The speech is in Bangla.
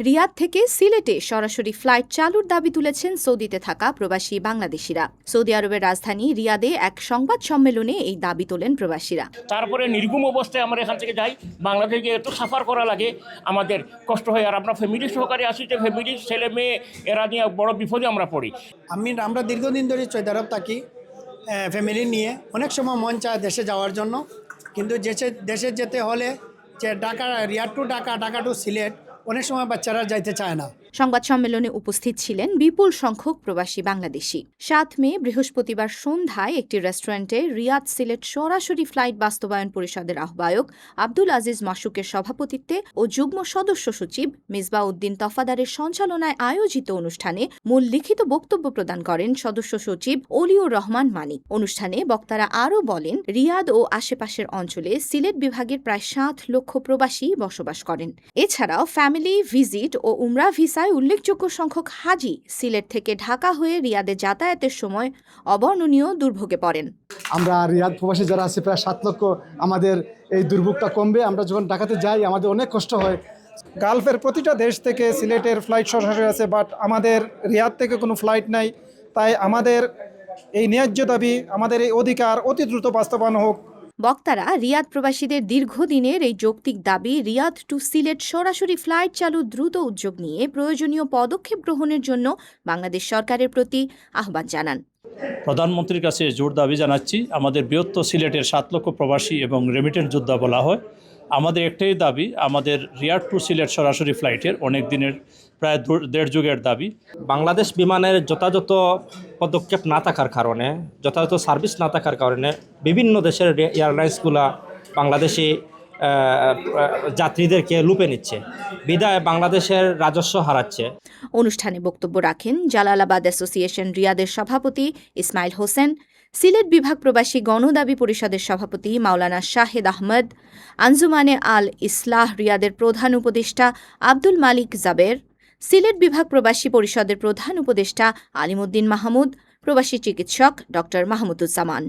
রিয়াদ থেকে সিলেটে সরাসরি ফ্লাইট চালুর দাবি তুলেছেন সৌদিতে থাকা প্রবাসী বাংলাদেশিরা। সৌদি আরবের রাজধানী রিয়াদে এক সংবাদ সম্মেলনে এই দাবি তোলেন প্রবাসীরা। তারপরে নির্গুম অবস্থায় আমরা এখান থেকে যাই, বাংলাদেশে একটু সাফার করা লাগে, আমাদের কষ্ট হয়। আর আমরা ফ্যামিলি সহকারে আসি, যে ফ্যামিলি ছেলে মেয়ে এরা নিয়ে বড় বিপদে আমরা পড়ি। আমরা দীর্ঘদিন ধরে সৌদি আরব থাকি ফ্যামিলি নিয়ে। অনেক সময় মন চায় দেশে যাওয়ার জন্য, কিন্তু দেশে যেতে হলে যে ঢাকা, রিয়াদ টু ঢাকা, ঢাকা টু সিলেট, অনেক সময় বাচ্চারা যাইতে চায় না। সংবাদ সম্মেলনে উপস্থিত ছিলেন বিপুল সংখ্যক প্রবাসী বাংলাদেশি। ৭ মে বৃহস্পতিবার সন্ধ্যায় একটি রেস্টুরেন্টে রিয়াদ সিলেট সরাসরি ফ্লাইট বাস্তবায়ন পরিষদের আহ্বায়ক আব্দুল আজিজ মাসুকের সভাপতিত্বে ও যুগ্ম সদস্য সচিব মিসবাহ উদ্দিন তফাদারের সঞ্চালনায় আয়োজিত অনুষ্ঠানে মূল লিখিত বক্তব্য প্রদান করেন সদস্য সচিব অলিউর রহমান মানিক। অনুষ্ঠানে বক্তারা আরও বলেন, রিয়াদ ও আশেপাশের অঞ্চলে সিলেট বিভাগের প্রায় ৭ লক্ষ প্রবাসী বসবাস করেন। এছাড়াও ফ্যামিলি ভিজিট ও উমরা ভিসায় উল্লেখযোগ্য সংখ্যক হাজি সিলেট থেকে ঢাকা হয়ে রিয়াদে যাতায়াতের সময় অবর্ণনীয় দুর্ভোগে পড়েন। আমরা রিয়াদ প্রবাসী যারা আছে প্রায় ৭ লক্ষ, আমাদের এই দুর্ভোগটা কমবে। আমরা যখন ঢাকাতে যাই আমাদের অনেক কষ্ট হয়। গালফের প্রতিটা দেশ থেকে সিলেটের ফ্লাইট সরাসরি আছে, বাট আমাদের রিয়াদ থেকে কোনো ফ্লাইট নাই। তাই আমাদের এই ন্যায্য দাবি, আমাদের এই অধিকার অতি দ্রুত বাস্তবায়ন হোক। বক্তারা রিয়াদ প্রবাসীদের দীর্ঘদিনের এই যৌক্তিক দাবি রিয়াদ টু সিলেট সরাসরি ফ্লাইট চালুর দ্রুত উদ্যোগ নিয়ে প্রয়োজনীয় পদক্ষেপ গ্রহণের জন্য বাংলাদেশ সরকারের প্রতি আহ্বান জানান। প্রধানমন্ত্রীর কাছে জোর দাবি জানাচ্ছি। আমাদের বৃহত্তর সিলেটের ৭ লক্ষ প্রবাসী এবং রেমিটেন্স যোদ্ধা বলা হয়। আমাদের একটাই দাবি, আমাদের রিয়াদ টু সিলেট সরাসরি ফ্লাইটের অনেক দিনের, প্রায় দেড় যুগের দাবি। বাংলাদেশ বিমানের যথাযথ পদক্ষেপ না থাকার কারণে, যথাযথ সার্ভিস না থাকার কারণে বিভিন্ন দেশের এয়ারলাইন্সগুলো বাংলাদেশি যাত্রীদেরকে লুপে নিচ্ছে, বিদায় বাংলাদেশের রাজস্ব হারাচ্ছে। অনুষ্ঠানে বক্তব্য রাখেন জালালাবাদ অ্যাসোসিয়েশন রিয়াদের সভাপতি ইসমাইল হোসেন, সিলেট বিভাগ প্রবাসী গণদাবি পরিষদের সভাপতি মাওলানা শাহেদ আহমদ, আঞ্জুমানে আল ইসলাহ রিয়াদের প্রধান উপদেষ্টা আব্দুল মালিক জাবের, সিলেট বিভাগ প্রবাসী পরিষদের প্রধান উপদেষ্টা আলিমুদ্দিন মাহমুদ, প্রবাসী চিকিৎসক ড. মাহমুদুজ্জামান।